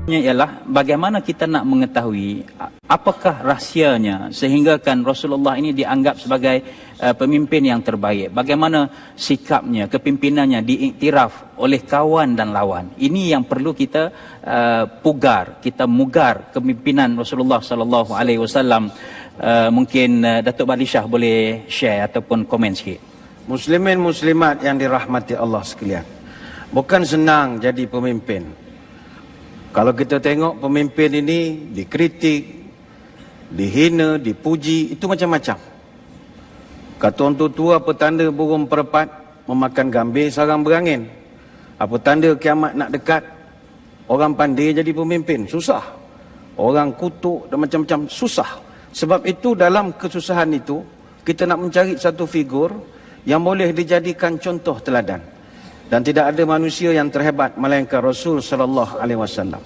Ialah bagaimana kita nak mengetahui apakah rahsianya sehinggakan Rasulullah ini dianggap sebagai pemimpin yang terbaik. Bagaimana sikapnya, kepimpinannya diiktiraf oleh kawan dan lawan. Ini yang perlu kita pugar, kita mugar kepimpinan Rasulullah sallallahu alaihi wasallam. Mungkin Datuk Badishah boleh share ataupun komen sikit. Muslimin muslimat yang dirahmati Allah sekalian. Bukan senang jadi pemimpin. Kalau kita tengok pemimpin ini dikritik, dihina, dipuji, itu macam-macam. Kata orang tua, apa tanda burung perempat memakan gambir sarang berangin? Apa tanda kiamat nak dekat? Orang pandai jadi pemimpin, susah. Orang kutuk dan macam-macam, susah. Sebab itu dalam kesusahan itu, kita nak mencari satu figur yang boleh dijadikan contoh teladan. Dan tidak ada manusia yang terhebat melainkan Rasul sallallahu alaihi wasallam.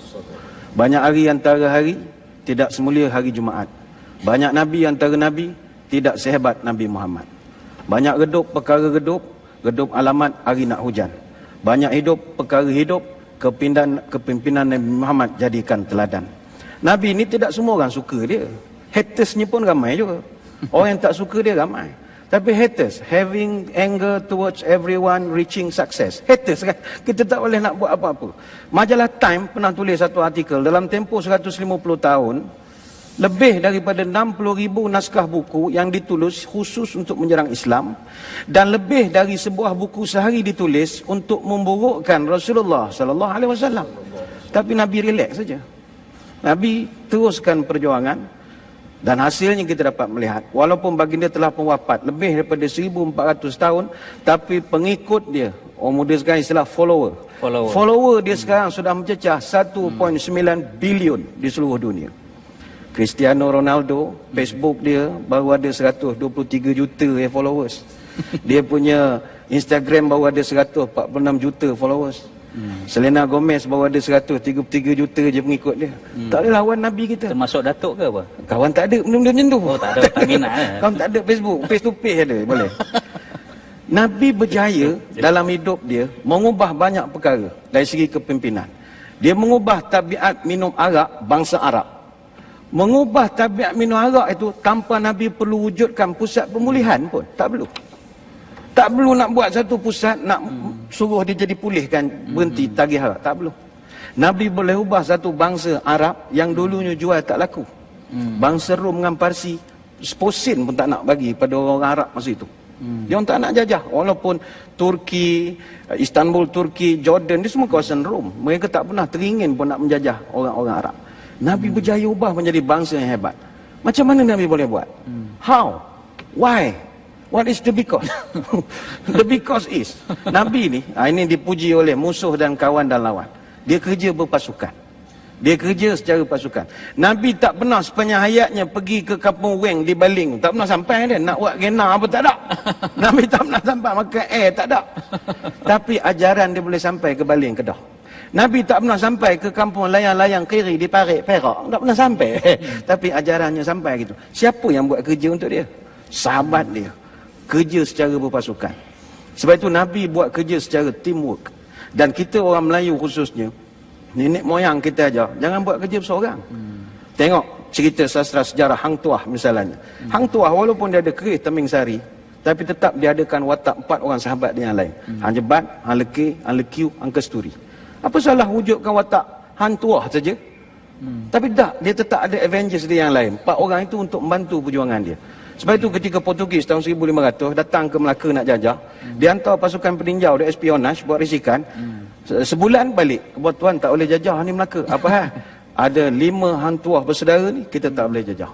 Banyak hari antara hari tidak semulia hari Jumaat. Banyak nabi antara nabi tidak sehebat Nabi Muhammad. Banyak redup perkara redup alamat hari nak hujan. Banyak hidup perkara hidup kepimpinan Nabi Muhammad jadikan teladan. Nabi ini tidak semua orang suka dia. Hatersnya pun ramai juga. Orang yang tak suka dia ramai. Tapi haters, having anger towards everyone reaching success. Haters kan, kita tak boleh nak buat apa-apa. Majalah Time pernah tulis satu artikel, dalam tempoh 150 tahun, lebih daripada 60,000 naskah buku yang ditulis khusus untuk menyerang Islam, dan lebih dari sebuah buku sehari ditulis untuk memburukkan Rasulullah sallallahu alaihi wasallam. Tapi Nabi relax saja. Nabi teruskan perjuangan. Dan hasilnya kita dapat melihat, walaupun baginda telah pun wafat lebih daripada 1400 tahun, tapi pengikut dia, orang muda sekarang istilah follower dia sekarang sudah mencecah 1.9 bilion di seluruh dunia. Cristiano Ronaldo, Facebook dia baru ada 123 juta followers. Dia punya Instagram baru ada 146 juta followers. Selena Gomez baru ada 133 juta je pengikut dia. Tak ada lawan Nabi kita. Termasuk Datuk ke apa? Kawan tak ada benda-benda macam tu. Oh, tak ada, tak minat. Kawan tak ada Facebook, face to face ada, boleh. Nabi berjaya dalam hidup dia mengubah banyak perkara dari segi kepimpinan. Dia mengubah tabiat minum arak bangsa Arab. Mengubah tabiat minum arak itu tanpa Nabi perlu wujudkan pusat pemulihan pun, tak perlu. Tak perlu nak buat satu pusat, nak suruh dia jadi pulihkan, berhenti tagih arak. Tak perlu. Nabi boleh ubah satu bangsa Arab yang dulunya jual tak laku. Bangsa Rom dengan Parsi, seposen pun tak nak bagi pada orang Arab masa itu. Dia orang tak nak jajah. Walaupun Turki, Istanbul, Turki, Jordan, dia semua kawasan Rom. Mereka tak pernah teringin pun nak menjajah orang-orang Arab. Nabi berjaya ubah menjadi bangsa yang hebat. Macam mana Nabi boleh buat? How? Why? What is the because? The because is, Nabi ni, ini dipuji oleh musuh dan kawan dan lawan. Dia kerja berpasukan. Dia kerja secara pasukan. Nabi tak pernah sepanjang hayatnya pergi ke kampung Weng di Baling. Tak pernah sampai dia. Nak buat gena apa tak ada. Nabi tak pernah sampai makan air, tak ada. Tapi ajaran dia boleh sampai ke Baling, Kedah. Nabi tak pernah sampai ke kampung layang-layang kiri di Parik, Perak. Tak pernah sampai. Tapi ajarannya sampai gitu. Siapa yang buat kerja untuk dia? Sahabat dia. Kerja secara berpasukan. Sebab itu Nabi buat kerja secara teamwork. Dan kita orang Melayu khususnya, nenek moyang kita ajar, jangan buat kerja seorang. Tengok cerita sastra sejarah Hang Tuah misalnya. Hang Tuah walaupun dia ada keris Teming Sari, tapi tetap diadakan watak 4 orang sahabat dia yang lain. Hang Jebat, Hang Lekir, Hang Lekiu, Hang Kesturi. Apa salah wujudkan watak Hang Tuah saja? Tapi tak, dia tetap ada Avengers dia yang lain. 4 orang itu untuk membantu perjuangan dia. Sebab itu ketika Portugis tahun 1500 datang ke Melaka nak jajah, dia hantar pasukan peninjau dia espionage buat risikan. Sebulan balik, buat tuan tak boleh jajah ni Melaka. Apa hal? Ada 5 hang tuah bersaudara ni, kita tak boleh jajah.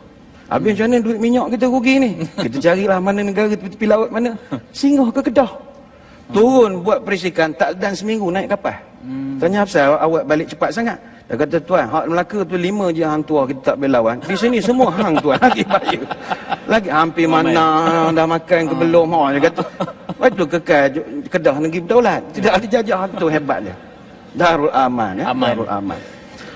Habis macam mana duit minyak kita rugi ni? Kita carilah mana negara tepi laut mana. Singgah ke Kedah. Turun buat perisikan, tak dan seminggu naik kapal. Tanya apa awak balik cepat sangat? Dia kata, tuan, hak Melaka tu 5 je hang tuah kita tak boleh lawan. Di sini semua hang tuan, lagi bahaya. Lagi hampir mana dah makan ke belum. Dia kata, itu kekal Kedah negeri berdaulat. Tidak ada jajah, tu hebat dia. Darul Aman. Ya? Darul Aman.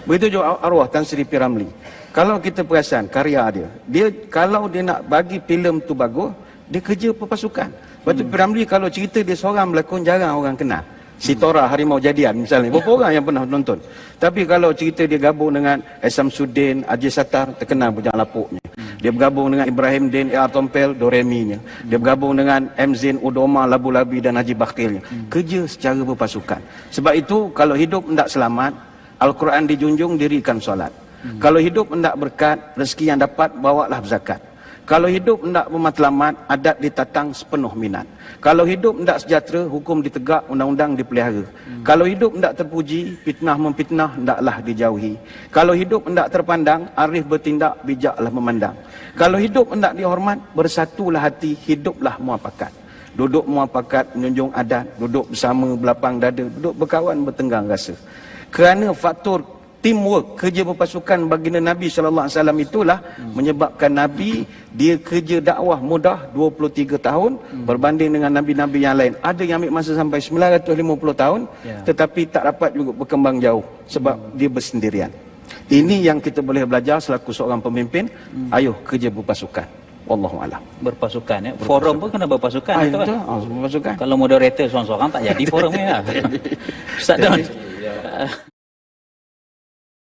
Begitu juga arwah Tan Sri P. Ramlee. Kalau kita perasan karya dia kalau dia nak bagi filem tu bagus, dia kerja perpasukan. Lepas tu P. Ramlee kalau cerita dia seorang berlakon jarang orang kenal. Sitora Harimau Jadian misalnya. Berapa orang yang pernah nonton? Tapi kalau cerita dia gabung dengan Samsudin, Haji Sattar, terkenal Bujang Lapuknya. Dia bergabung dengan Ibrahim Din A. Tompel, Doremi-nya. Dia bergabung dengan M. Zain Udoma, Labu Labi dan Haji Bakilnya. Kerja secara berpasukan. Sebab itu kalau hidup hendak selamat, Al-Quran dijunjung, dirikan solat. Kalau hidup hendak berkat, rezeki yang dapat bawalah berzakat. Kalau hidup hendak bermatlamat, adat ditatang sepenuh minat. Kalau hidup hendak sejahtera, hukum ditegak, undang-undang dipelihara. Kalau hidup hendak terpuji, fitnah memfitnah hendaklah dijauhi. Kalau hidup hendak terpandang, arif bertindak, bijaklah memandang. Kalau hidup hendak dihormat, bersatulah hati, hiduplah muafakat. Duduk muafakat, menjunjung adat, duduk bersama belapang dada, duduk berkawan bertenggang rasa. Kerana faktor teamwork, kerja berpasukan baginda Nabi SAW itulah menyebabkan Nabi dia kerja dakwah mudah 23 tahun berbanding dengan Nabi-Nabi yang lain. Ada yang ambil masa sampai 950 tahun tetapi tak dapat juga berkembang jauh sebab dia bersendirian. Ini yang kita boleh belajar selaku seorang pemimpin. Ayuh kerja berpasukan. Wallahualam. Berpasukan ya. Forum pun kena berpasukan. Betul. Berpasukan. Kalau moderator seorang-seorang tak jadi forumnya. Ustaz Don.